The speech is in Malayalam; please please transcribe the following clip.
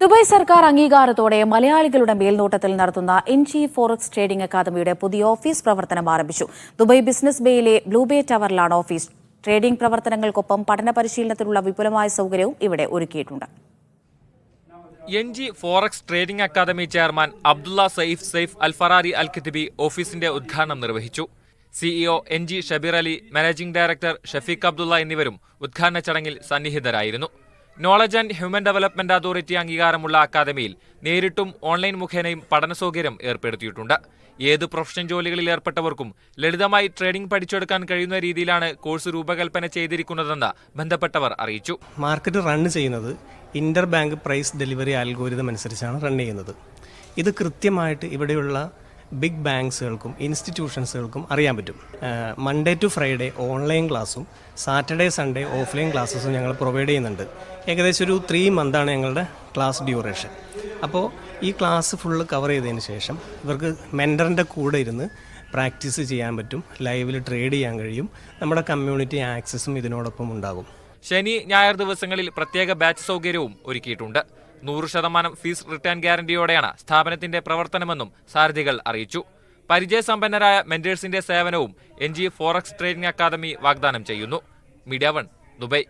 ദുബായ് സർക്കാർ അംഗീകാരത്തോടെ മലയാളികളുടെ മേൽനോട്ടത്തിൽ നടത്തുന്ന എൻജി ഫോറക്സ് ട്രേഡിംഗ് അക്കാദമിയുടെ പുതിയ ഓഫീസ് പ്രവർത്തനം ആരംഭിച്ചു. ദുബായ് ബിസിനസ് ബേയിലെ ബ്ലൂ ബേ ടവറിലാണ് ഓഫീസ്. ട്രേഡിംഗ് പ്രവർത്തനങ്ങൾക്കൊപ്പം പഠന പരിശീലനത്തിനുള്ള വിപുലമായ സൗകര്യവും ഇവിടെ ഒരുക്കിയിട്ടുണ്ട്. NG forex trading academy chairman Abdullah Saif Al Farari Al Khitbi ഓഫീസിന്റെ ഉദ്ഘാടനം നിർവഹിച്ചു. CEO NG Shabeer Ali, managing director Shafeeq Abdullah എന്നിവരും ഉദ്ഘാടന ചടങ്ങിൽ സന്നിഹിതരായിരുന്നു. Knowledge and human development authority അംഗീകാരമുള്ള അക്കാദമിയിൽ നേരിട്ടും ഓൺലൈൻ മുഖേനയും പഠന സൗകര്യം ഏർപ്പെടുത്തിയിട്ടുണ്ട്. ഏത് പ്രൊഫഷൻ ജോലികളിൽ ഏർപ്പെട്ടവർക്കും ലളിതമായി ട്രേഡിംഗ് പഠിച്ചെടുക്കാൻ കഴിയുന്ന രീതിയിലാണ് കോഴ്സ് രൂപകൽപ്പന ചെയ്തിരിക്കുന്നതെന്ന് ബന്ധപ്പെട്ടവർ അറിയിച്ചു. മാർക്കറ്റ് റൺ ചെയ്യുന്നത് inter bank price delivery algorithm അനുസരിച്ചാണ് റൺ ചെയ്യുന്നത്. ഇത് കൃത്യമായിട്ട് ഇവിടെയുള്ള ബിഗ് ബാങ്ക്സുകൾക്കും ഇൻസ്റ്റിറ്റ്യൂഷൻസുകൾക്കും അറിയാൻ പറ്റും. മൺഡേ ടു ഫ്രൈഡേ ഓൺലൈൻ ക്ലാസ്സും സാറ്റർഡേ സൺഡേ ഓഫ്ലൈൻ ക്ലാസ്സസും ഞങ്ങൾ പ്രൊവൈഡ് ചെയ്യുന്നുണ്ട്. ഏകദേശം ഒരു 3 മന്താണ് ഞങ്ങളുടെ ക്ലാസ് ഡ്യൂറേഷൻ. അപ്പോൾ ഈ ക്ലാസ് ഫുള്ള് കവർ ചെയ്തതിന് ശേഷം ഇവർക്ക് മെൻറ്ററിൻ്റെ കൂടെ ഇരുന്ന് പ്രാക്ടീസ് ചെയ്യാൻ പറ്റും. ലൈവിൽ ട്രേഡ് ചെയ്യാൻ കഴിയും. നമ്മുടെ കമ്മ്യൂണിറ്റി ആക്സസും ഇതിനോടൊപ്പം ഉണ്ടാകും. ശനി ഞായർ ദിവസങ്ങളിൽ പ്രത്യേക ബാച്ച് സൗകര്യവും ഒരുക്കിയിട്ടുണ്ട്. 100% ഫീസ് റിട്ടേൺ ഗ്യാരണ്ടിയോടെയാണ് സ്ഥാപനത്തിന്റെ പ്രവർത്തനമെന്നും സാരഥികൾ അറിയിച്ചു. പരിചയസമ്പന്നരായ മെന്റേഴ്സിന്റെ സേവനവും എൻജി ഫോറക്സ് ട്രേഡിംഗ് അക്കാദമി വാഗ്ദാനം ചെയ്യുന്നു. Media 1 Dubai.